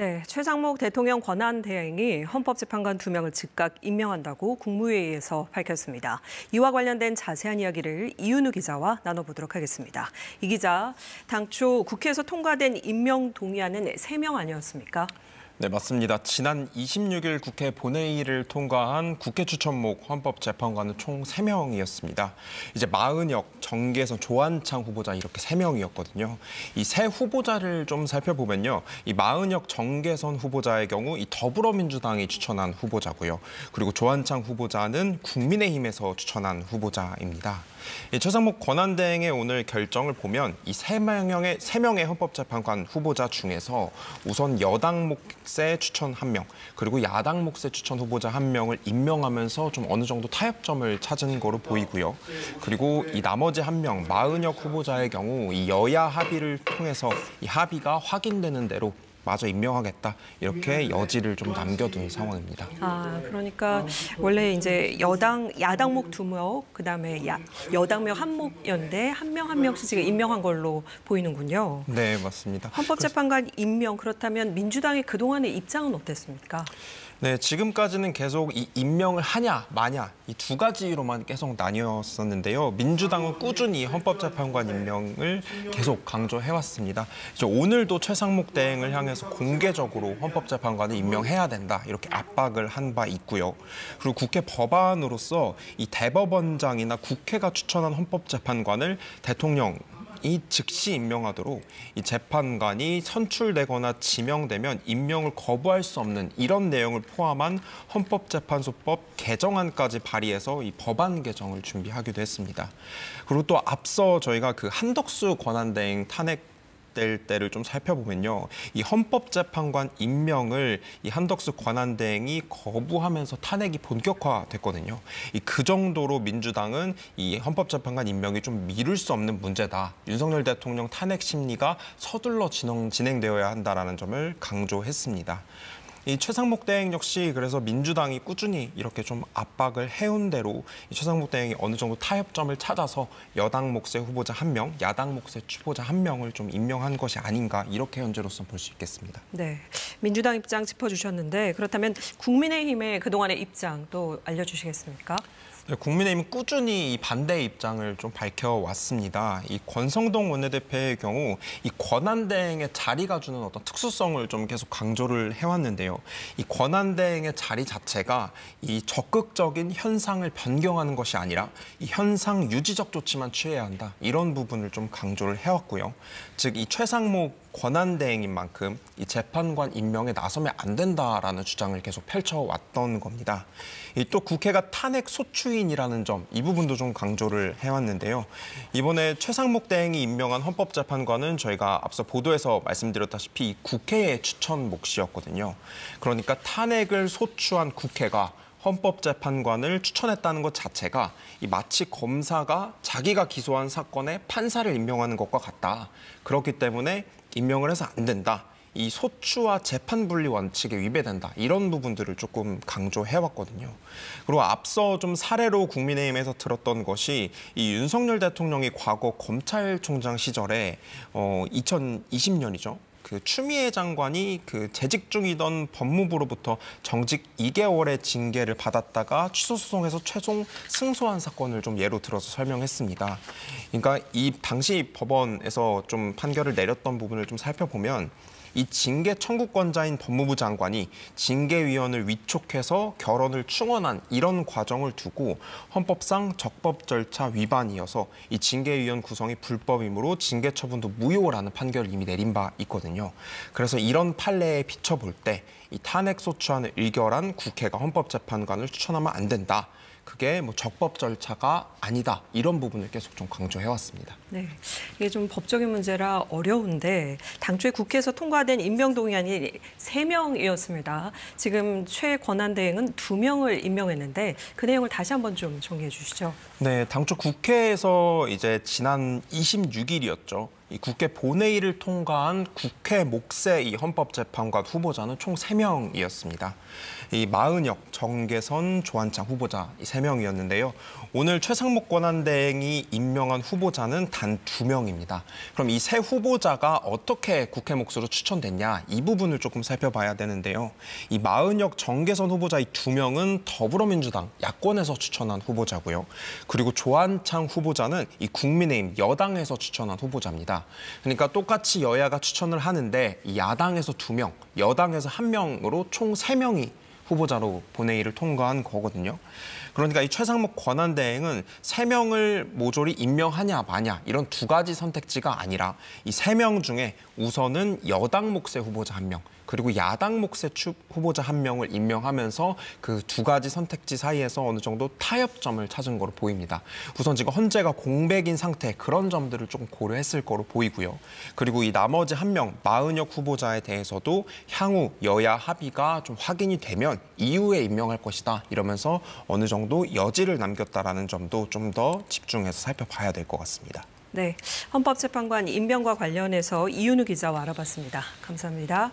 네, 최상목 대통령 권한대행이 헌법재판관 2명을 즉각 임명한다고 국무회의에서 밝혔습니다. 이와 관련된 자세한 이야기를 이윤우 기자와 나눠보도록 하겠습니다. 이 기자, 당초 국회에서 통과된 임명 동의안은 3명 아니었습니까? 네, 맞습니다. 지난 26일 국회 본회의를 통과한 국회 추천목 헌법재판관은 총 3명이었습니다. 이제 마은혁, 정계선, 조한창 후보자 이렇게 3명이었거든요. 이 세 후보자를 좀 살펴보면요. 이 마은혁, 정계선 후보자의 경우 이 더불어민주당이 추천한 후보자고요. 그리고 조한창 후보자는 국민의힘에서 추천한 후보자입니다. 이 최상목 권한대행의 오늘 결정을 보면 이 3명의 헌법재판관 후보자 중에서 우선 여당 몫의 추천 1명, 그리고 야당 몫의 추천 후보자 1명을 임명하면서 좀 어느 정도 타협점을 찾은 거로 보이고요. 그리고 이 나머지 1명, 마은혁 후보자의 경우 이 여야 합의를 통해서 이 합의가 확인되는 대로 마저 임명하겠다, 이렇게 여지를 좀 남겨둔 상황입니다. 그러니까 원래 이제 야당목 2명, 그다음에 여당명 1목이었는데 1명씩 지금 임명한 걸로 보이는군요. 네, 맞습니다. 헌법재판관 임명, 그렇다면 민주당의 그동안의 입장은 어땠습니까? 네, 지금까지는 계속 이 임명을 하냐 마냐 이 두 가지로만 계속 나뉘었었는데요. 민주당은 꾸준히 헌법재판관 임명을 계속 강조해왔습니다. 오늘도 최상목 대행을 향해서 공개적으로 헌법재판관을 임명해야 된다, 이렇게 압박을 한 바 있고요. 그리고 국회 법안으로서 이 대법원장이나 국회가 추천한 헌법재판관을 대통령 이 즉시 임명하도록 이 재판관이 선출되거나 지명되면 임명을 거부할 수 없는 이런 내용을 포함한 헌법재판소법 개정안까지 발의해서 이 법안 개정을 준비하기도 했습니다. 그리고 또 앞서 저희가 그 한덕수 권한대행 탄핵 될 때를 좀 살펴보면요. 이 헌법재판관 임명을 이 한덕수 권한대행이 거부하면서 탄핵이 본격화됐거든요. 그 정도로 민주당은 이 헌법재판관 임명이 좀 미룰 수 없는 문제다. 윤석열 대통령 탄핵 심리가 서둘러 진행되어야 한다라는 점을 강조했습니다. 이 최상목 대행 역시 그래서 민주당이 꾸준히 이렇게 좀 압박을 해온 대로 이 최상목 대행이 어느 정도 타협점을 찾아서 여당 몫의 후보자 1명, 야당 몫의 후보자 1명을 좀 임명한 것이 아닌가, 이렇게 현재로서는 볼 수 있겠습니다. 네, 민주당 입장 짚어주셨는데 그렇다면 국민의힘의 그동안의 입장 또 알려주시겠습니까? 네, 국민의힘은 꾸준히 이 반대 입장을 좀 밝혀왔습니다. 이 권성동 원내대표의 경우 이 권한대행의 자리가 주는 어떤 특수성을 좀 계속 강조를 해왔는데요. 이 권한대행의 자리 자체가 이 적극적인 현상을 변경하는 것이 아니라 이 현상 유지적 조치만 취해야 한다, 이런 부분을 좀 강조를 해왔고요. 즉 이 최상목 권한대행인 만큼 이 재판관 임명에 나서면 안 된다라는 주장을 계속 펼쳐왔던 겁니다. 또 국회가 탄핵 소추인이라는 점, 이 부분도 좀 강조를 해왔는데요. 이번에 최상목 대행이 임명한 헌법재판관은 저희가 앞서 보도에서 말씀드렸다시피 이 국회의 추천 몫이었거든요. 그러니까 탄핵을 소추한 국회가 헌법재판관을 추천했다는 것 자체가 마치 검사가 자기가 기소한 사건에 판사를 임명하는 것과 같다. 그렇기 때문에 임명을 해서 안 된다. 이 소추와 재판 분리 원칙에 위배된다, 이런 부분들을 조금 강조해왔거든요. 그리고 앞서 좀 사례로 국민의힘에서 들었던 것이 이 윤석열 대통령이 과거 검찰총장 시절에 2020년이죠. 그 추미애 장관이 그 재직 중이던 법무부로부터 정직 2개월의 징계를 받았다가 취소 소송에서 최종 승소한 사건을 좀 예로 들어서 설명했습니다. 그러니까 이 당시 법원에서 좀 판결을 내렸던 부분을 좀 살펴보면 이 징계 청구권자인 법무부 장관이 징계위원을 위촉해서 결원을 충원한 이런 과정을 두고 헌법상 적법 절차 위반이어서 이 징계위원 구성이 불법이므로 징계 처분도 무효라는 판결을 이미 내린 바 있거든요. 그래서 이런 판례에 비춰볼 때 이 탄핵 소추안을 의결한 국회가 헌법재판관을 추천하면 안 된다. 그게 뭐 적법 절차가 아니다, 이런 부분을 계속 좀 강조해왔습니다. 네, 이게 좀 법적인 문제라 어려운데 당초에 국회에서 통과된 임명 동의안이 3명이었습니다. 지금 최 권한대행은 2명을 임명했는데 그 내용을 다시 한번 좀 정리해 주시죠. 네, 당초 국회에서 이제 지난 26일이었죠. 이 국회 본회의를 통과한 국회 몫의 이 헌법재판관 후보자는 총 3명이었습니다. 이 마은혁, 정계선, 조한창 후보자 이 3명이었는데요. 오늘 최상목 권한대행이 임명한 후보자는 단 2명입니다. 그럼 이 세 후보자가 어떻게 국회 몫으로 추천됐냐 이 부분을 조금 살펴봐야 되는데요. 이 마은혁, 정계선 후보자 이 2명은 더불어민주당 야권에서 추천한 후보자고요. 그리고 조한창 후보자는 이 국민의힘 여당에서 추천한 후보자입니다. 그러니까 똑같이 여야가 추천을 하는데 이 야당에서 2명, 여당에서 1명으로 총 3명이 후보자로 본회의를 통과한 거거든요. 그러니까 이 최상목 권한대행은 3명을 모조리 임명하냐 마냐 이런 2가지 선택지가 아니라 이 3명 중에 우선은 여당 몫의 후보자 1명, 그리고 야당 몫의 후보자 1명을 임명하면서 그 2가지 선택지 사이에서 어느 정도 타협점을 찾은 거로 보입니다. 우선 지금 헌재가 공백인 상태 그런 점들을 조금 고려했을 거로 보이고요. 그리고 이 나머지 1명 마은혁 후보자에 대해서도 향후 여야 합의가 좀 확인이 되면 이후에 임명할 것이다 이러면서 어느 정도 여지를 남겼다라는 점도 좀 더 집중해서 살펴봐야 될 것 같습니다. 네, 헌법재판관 임명과 관련해서 이윤우 기자와 알아봤습니다. 감사합니다.